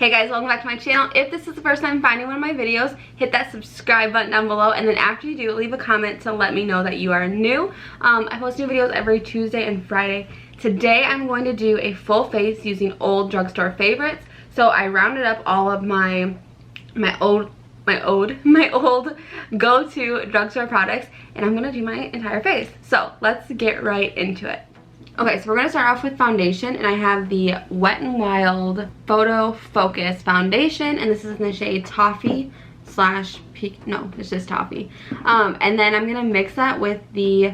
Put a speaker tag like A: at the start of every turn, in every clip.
A: Hey guys, welcome back to my channel. If this is the first time finding one of my videos, hit that subscribe button down below, and then after you do, leave a comment to let me know that you are new. I post new videos every Tuesday and Friday. Today I'm going to do a full face using old drugstore favorites. So I rounded up all of my old go-to drugstore products, and I'm gonna do my entire face. So let's get right into it. Okay, so we're gonna start off with foundation, and I have the Wet n Wild Photo Focus foundation, and this is in the shade Toffee / Peak. No, it's just Toffee. And then I'm gonna mix that with the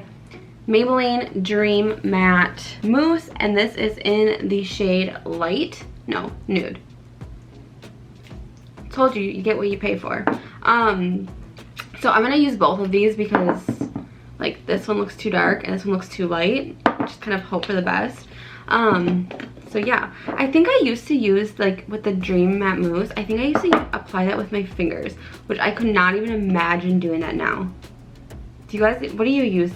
A: Maybelline Dream Matte Mousse, and this is in the shade Light. No, Nude. Told you, you get what you pay for. So I'm gonna use both of these because like this one looks too dark and this one looks too light. Just kind of hope for the best. So yeah, I think I used to use, like with the Dream Matte Mousse, I think I used to apply that with my fingers, which I could not even imagine doing that now. Do you guys, what do you use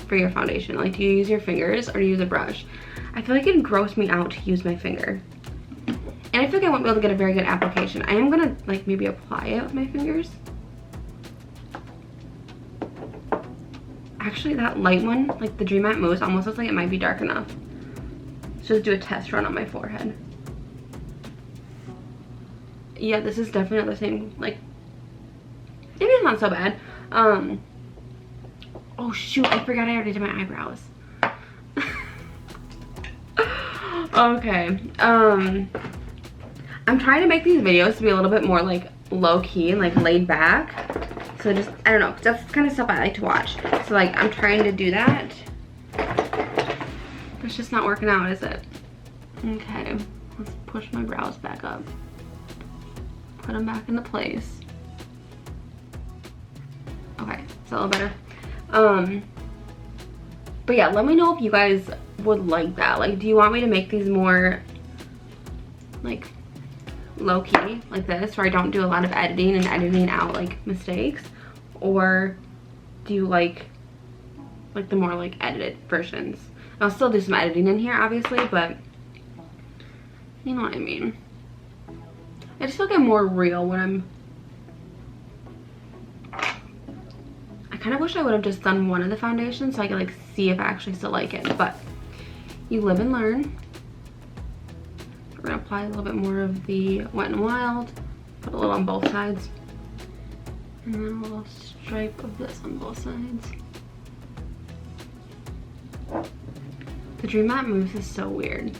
A: for your foundation? Like, do you use your fingers or do you use a brush? I feel like it'd gross me out to use my finger. And I feel like I won't be able to get a very good application. I am gonna like maybe apply it with my fingers. Actually, that light one, like the Dream Matte Mousse, almost looks like it might be dark enough. Let's just do a test run on my forehead. Yeah, this is definitely the same, like, maybe it's not so bad. Oh shoot, I forgot I already did my eyebrows. Okay, I'm trying to make these videos to be a little bit more like low-key and like laid back. So just, I don't know, that's the kind of stuff I like to watch. So like, I'm trying to do that. It's just not working out, is it? Okay, let's push my brows back up. Put them back into place. Okay, is that a little better? But yeah, let me know if you guys would like that. Like, do you want me to make these more like low-key like this, where I don't do a lot of editing and editing out like mistakes? Or do you like the more like edited versions? I'll still do some editing in here obviously, but you know what I mean. I just feel like I'm more real when I'm, I kind of wish I would have just done one of the foundations so I could like see if I actually still like it, but you live and learn. We're gonna apply a little bit more of the Wet n Wild, put a little on both sides, and then a little stripe of this on both sides. The Dream Matte Mousse is so weird.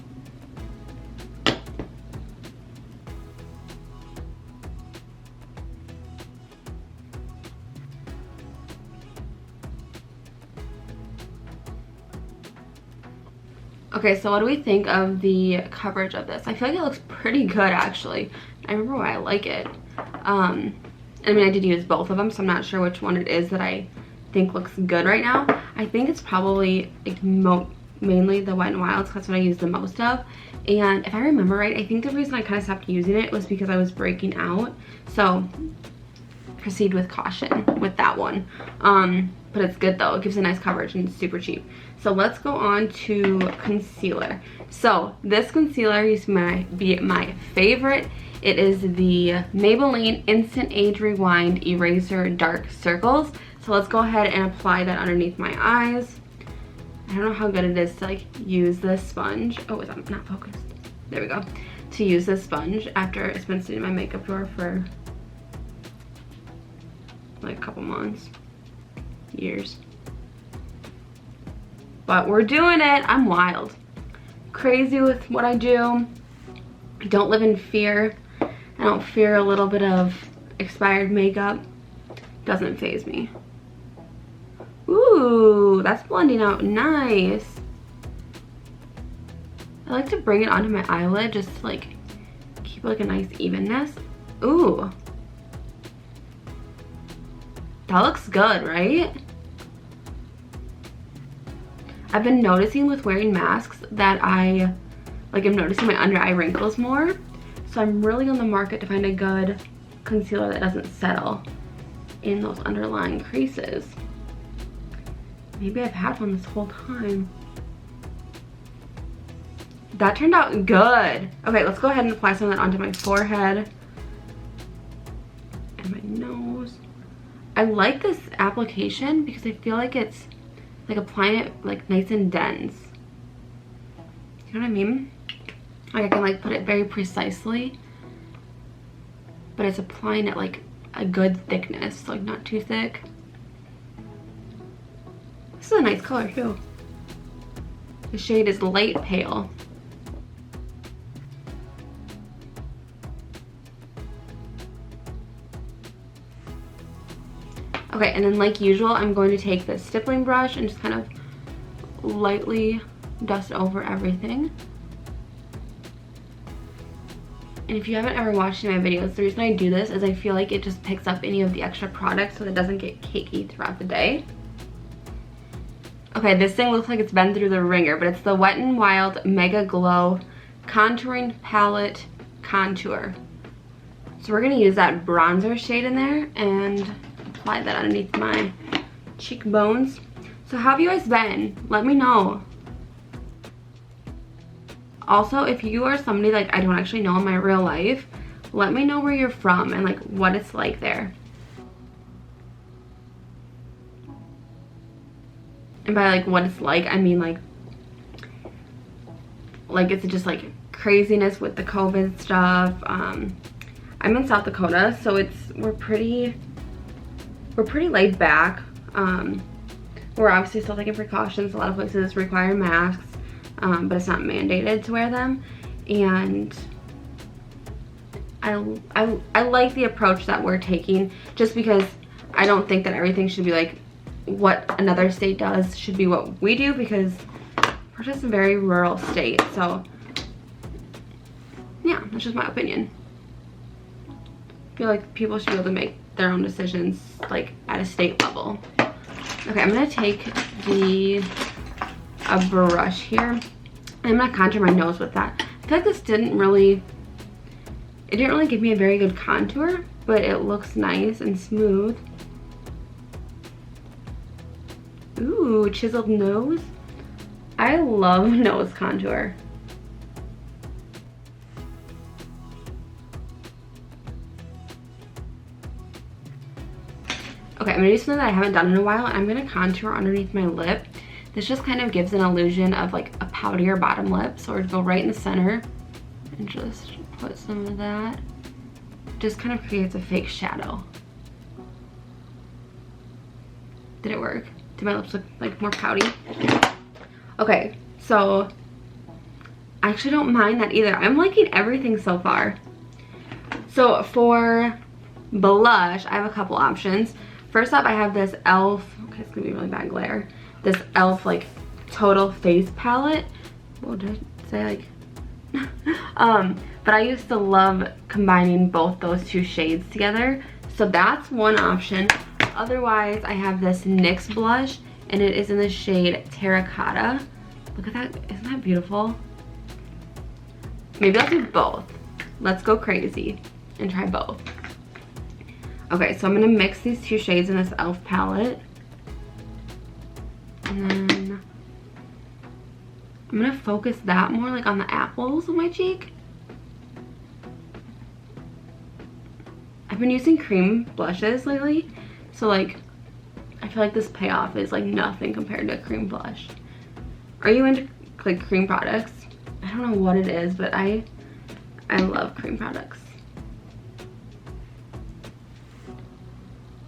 A: Okay, so what do we think of the coverage of this? I feel like it looks pretty good actually. I remember why I like it. I mean, I did use both of them, so I'm not sure which one it is that I think looks good right now. I think it's probably like mainly the Wet n Wild, because that's what I use the most of. And if I remember right, I think the reason I kind of stopped using it was because I was breaking out. So proceed with caution with that one. But it's good though. It gives a nice coverage and it's super cheap. So let's go on to concealer. So this concealer used to be my favorite. It is the Maybelline Instant Age Rewind Eraser Dark Circles. So let's go ahead and apply that underneath my eyes. I don't know how good it is to like use this sponge. Oh, is that not focused? There we go. To use this sponge after it's been sitting in my makeup drawer for like a couple months, years. But we're doing it. I'm wild. Crazy with what I do. I don't live in fear. I don't fear a little bit of expired makeup. Doesn't faze me. Ooh, that's blending out nice. I like to bring it onto my eyelid just to like keep like a nice evenness. Ooh. That looks good, right? I've been noticing with wearing masks that I'm noticing my under eye wrinkles more. So I'm really on the market to find a good concealer that doesn't settle in those underlying creases. Maybe I've had one this whole time. That turned out good. Okay, let's go ahead and apply some of that onto my forehead and my nose. I like this application because I feel like it's like applying it like nice and dense. You know what I mean? Like I can like put it very precisely, but it's applying it like a good thickness, like not too thick. This is a nice color too. The shade is light pale. Okay, and then like usual, I'm going to take this stippling brush and just kind of lightly dust over everything. And if you haven't ever watched any of my videos, the reason I do this is I feel like it just picks up any of the extra products so that it doesn't get cakey throughout the day. Okay, this thing looks like it's been through the ringer, but it's the Wet n Wild Mega Glow Contouring Palette Contour. So we're gonna use that bronzer shade in there and apply that underneath my cheekbones. So how have you guys been? Let me know. Also, if you are somebody like I don't actually know in my real life, let me know where you're from and like what it's like there. And by like what it's like, I mean like it's just like craziness with the COVID stuff. I'm in South Dakota, so we're pretty laid back. We're obviously still taking precautions. A lot of places require masks, but it's not mandated to wear them. And I like the approach that we're taking, just because I don't think that everything should be like what another state does should be what we do, because we're just a very rural state. So yeah, that's just my opinion. I feel like people should be able to make their own decisions like at a state level. Okay, I'm gonna take a brush here and I'm gonna contour my nose with that. I feel like this didn't really give me a very good contour, but it looks nice and smooth. Ooh, chiseled nose. I love nose contour. Okay, I'm gonna do something that I haven't done in a while, and I'm gonna contour underneath my lip. This just kind of gives an illusion of like a powderier bottom lip. So we're gonna go right in the center and just put some of that. Just kind of creates a fake shadow. Did it work? Did my lips look like more pouty? Okay, so I actually don't mind that either. I'm liking everything so far. So for blush, I have a couple options. First up, I have this e.l.f. Okay, it's gonna be really bad glare. This e.l.f. like total face palette. What did I say? Like, but I used to love combining both those two shades together. So that's one option. Otherwise, I have this NYX blush, and it is in the shade Terracotta. Look at that, isn't that beautiful? Maybe I'll do both. Let's go crazy and try both. Okay, so I'm gonna mix these two shades in this e.l.f. palette. And then I'm gonna focus that more like on the apples of my cheek. I've been using cream blushes lately, so like I feel like this payoff is like nothing compared to a cream blush. Are you into like cream products? I don't know what it is, but I love cream products.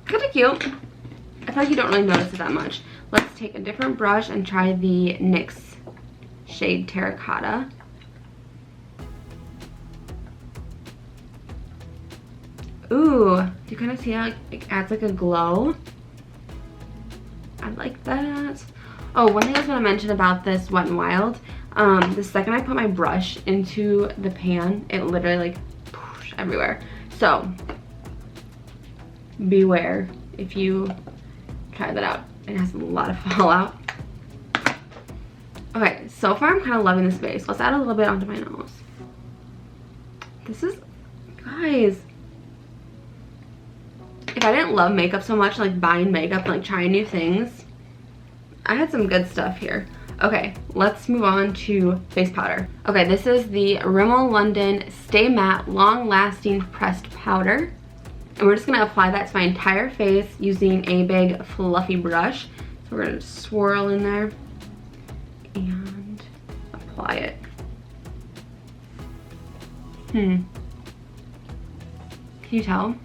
A: Kind of cute. I feel like you don't really notice it that much. Let's take a different brush and try the NYX Shade Terracotta. Ooh, do you kind of see how it adds like a glow? I like that. Oh, one thing I was going to mention about this Wet n Wild, the second I put my brush into the pan, it literally like poosh, everywhere. So beware if you try that out. It has a lot of fallout. Okay, so far I'm kind of loving this base. Let's add a little bit onto my nose. This is, guys, if I didn't love makeup so much, like buying makeup and like trying new things, I had some good stuff here. Okay, let's move on to face powder. Okay, this is the Rimmel London Stay Matte Long Lasting Pressed Powder. And we're just gonna apply that to my entire face using a big fluffy brush. So we're gonna swirl in there and apply it. Can you tell?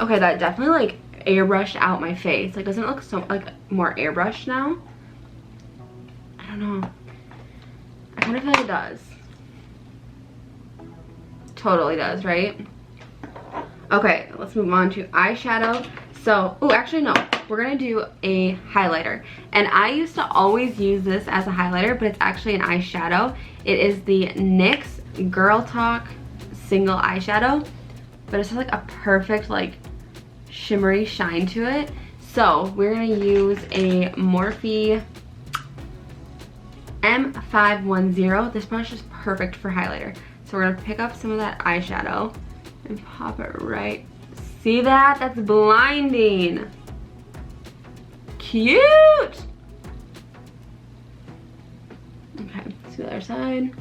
A: Okay, that definitely like airbrushed out my face. Like, doesn't it look so like more airbrushed now? I don't know. I kind of feel like it does. Totally does, right? Okay, let's move on to eyeshadow. So, oh, actually no, we're gonna do a highlighter. And I used to always use this as a highlighter, but it's actually an eyeshadow. It is the NYX Girl Talk single eyeshadow, but it's like a perfect like shimmery shine to it. So we're gonna use a Morphe M510. This brush is perfect for highlighter. So we're gonna pick up some of that eyeshadow and pop it right. See that? That's blinding. Cute. Okay, let's do the other side.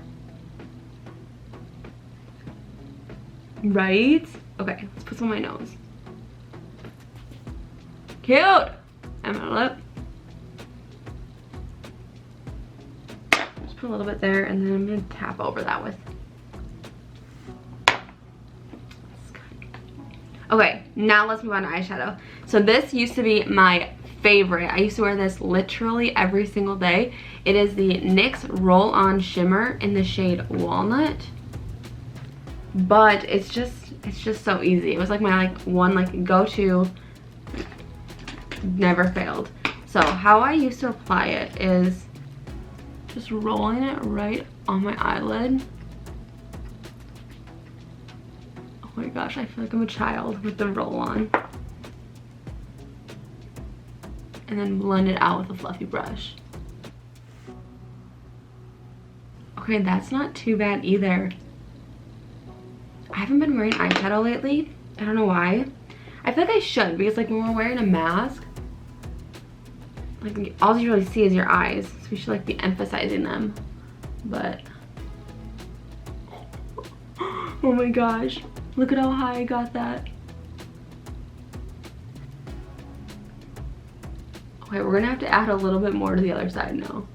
A: Right? Okay, let's put some on my nose. Cute. And my lip. Just put a little bit there, and then I'm gonna tap over that with. Okay, now let's move on to eyeshadow. So this used to be my favorite. I used to wear this literally every single day. It is the NYX Roll On Shimmer in the shade Walnut. But it's just so easy. It was like my one go-to, never failed. So how I used to apply it is just rolling it right on my eyelid. Oh my gosh, I feel like I'm a child with the roll on. And then blend it out with a fluffy brush. Okay, that's not too bad either. I haven't been wearing eyeshadow lately. I don't know why. I feel like I should, because like when we're wearing a mask, like all you really see is your eyes. So we should like be emphasizing them. But oh my gosh. Look at how high I got that. Okay, we're gonna have to add a little bit more to the other side now.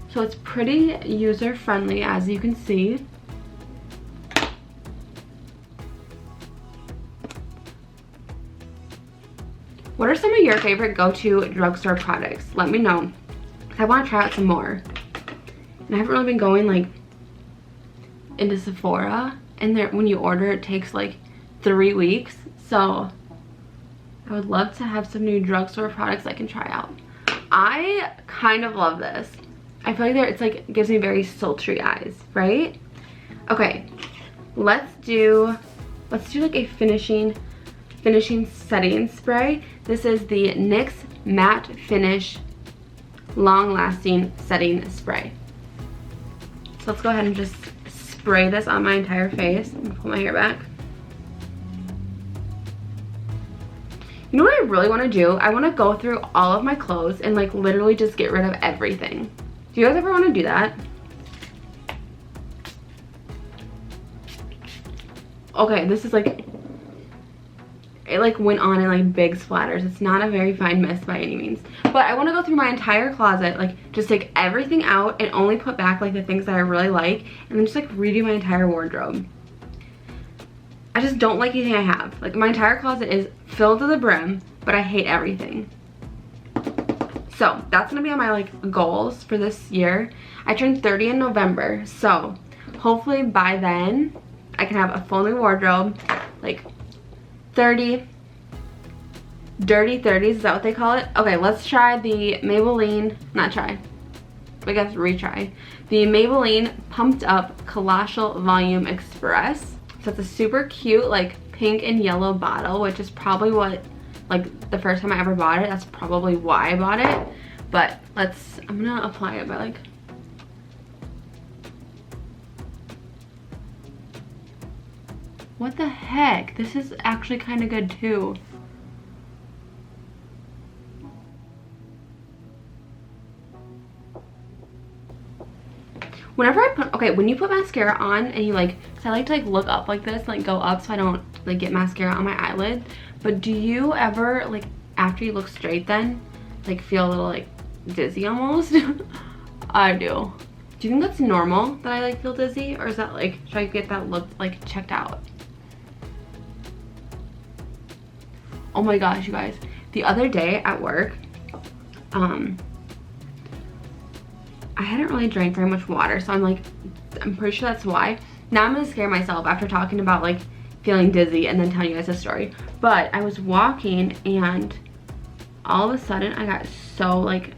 A: So it's pretty user-friendly, as you can see. What are some of your favorite go-to drugstore products? Let me know. I want to try out some more. And I haven't really been going like into Sephora, and there when you order it takes like 3 weeks. So I would love to have some new drugstore products I can try out. I kind of love this. I feel like it's like gives me very sultry eyes, right? Okay, let's do like a finishing setting spray. This is the NYX Matte Finish Long Lasting Setting Spray. So let's go ahead and just spray this on my entire face. I'm gonna pull my hair back. You know what I really want to do? I want to go through all of my clothes and like literally just get rid of everything. Do you guys ever want to do that? Okay, this is like, it like went on in like big splatters. It's not a very fine mist by any means. But I want to go through my entire closet, like just take everything out and only put back like the things that I really like, and then just like redo my entire wardrobe. I just don't like anything I have. Like my entire closet is filled to the brim, but I hate everything. So that's gonna be on my like goals for this year. I turned 30 in November, so hopefully by then I can have a full new wardrobe, like 30 dirty 30s, is that what they call it? Okay, let's try the Maybelline, not try, I guess retry, the Maybelline Pumped Up Colossal Volume Express. So it's a super cute like pink and yellow bottle, which is probably what like the first time I ever bought it. That's probably why I bought it. But I'm gonna apply it by like, what the heck? This is actually kind of good too. Whenever I put, okay, when you put mascara on and you like, so I like to like look up like this, like go up so I don't like get mascara on my eyelid. But do you ever like, after you look straight then, like feel a little like dizzy almost? I do. Do you think that's normal that I like feel dizzy? Or is that like, should I get that look like checked out? Oh my gosh, you guys. The other day at work, I hadn't really drank very much water, so I'm pretty sure that's why. Now I'm gonna scare myself after talking about like feeling dizzy and then telling you guys a story. But I was walking and all of a sudden I got so like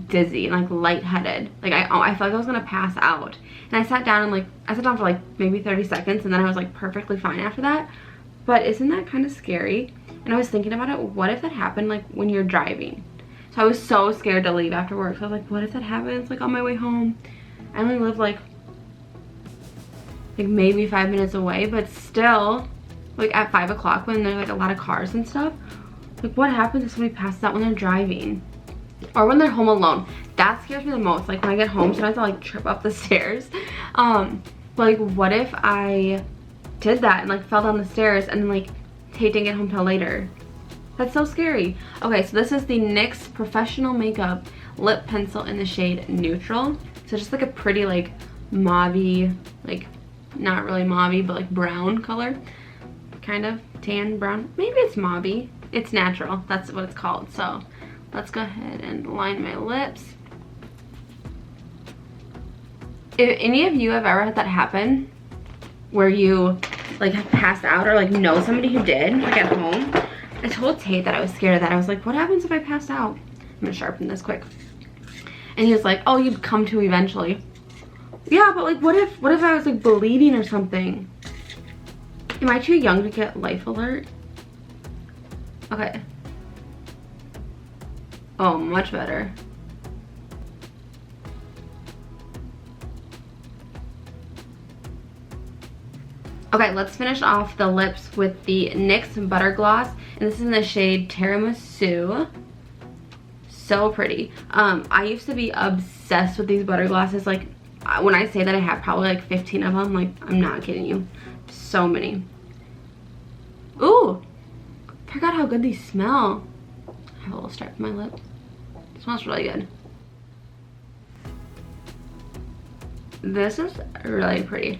A: dizzy and like lightheaded. Like I felt like I was gonna pass out. And I sat down and like, I sat down for like maybe 30 seconds and then I was like perfectly fine after that. But isn't that kind of scary? And I was thinking about it, what if that happened like when you're driving? So I was so scared to leave after work. So I was like, what if that happens like on my way home? I only live like maybe 5 minutes away, but still like at 5 o'clock when there's like a lot of cars and stuff. Like what happens if somebody passes out when they're driving? Or when they're home alone? That scares me the most. Like when I get home, sometimes I like trip up the stairs. But like what if I did that and like fell down the stairs and like didn't get home till later? That's so scary. Okay, so this is the NYX Professional Makeup Lip Pencil in the shade Neutral. So just like a pretty like mauve-y, like not really mauve-y, but like brown color. Kind of tan brown. Maybe it's mauve-y. It's natural. That's what it's called. So let's go ahead and line my lips. If any of you have ever had that happen, where you like have passed out or like know somebody who did, like at home, I told Tate that I was scared of that. I was like, what happens if I pass out? I'm gonna sharpen this quick. And he was like, oh, you'd come to eventually. Yeah, but like what if I was like bleeding or something? Am I too young to get Life Alert? Okay. Oh, much better. Okay, let's finish off the lips with the NYX Butter Gloss. And this is in the shade Tiramisu. So pretty. I used to be obsessed with these butter glosses. Like, when I say that I have probably like 15 of them, like, I'm not kidding you. So many. Ooh! Forgot how good these smell. I have a little stripe in my lip. It smells really good. This is really pretty.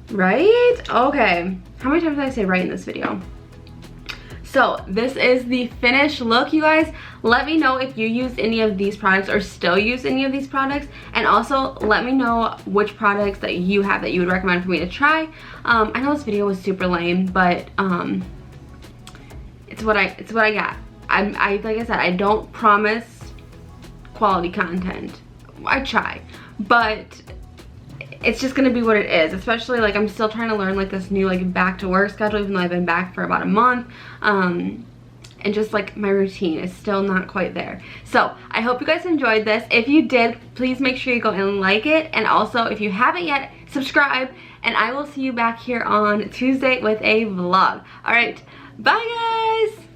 A: Right? Okay. How many times did I say right in this video? So this is the finished look, you guys. Let me know if you used any of these products or still use any of these products, and also let me know which products that you have that you would recommend for me to try. I know this video was super lame, but it's what I got. I like I said, I don't promise quality content. I try, but it's just gonna be what it is. Especially like I'm still trying to learn like this new like back to work schedule, even though I've been back for about a month. And just like my routine is still not quite there. So I hope you guys enjoyed this. If you did, please make sure you go and like it, and also if you haven't yet, subscribe, and I will see you back here on Tuesday with a vlog. All right, bye guys.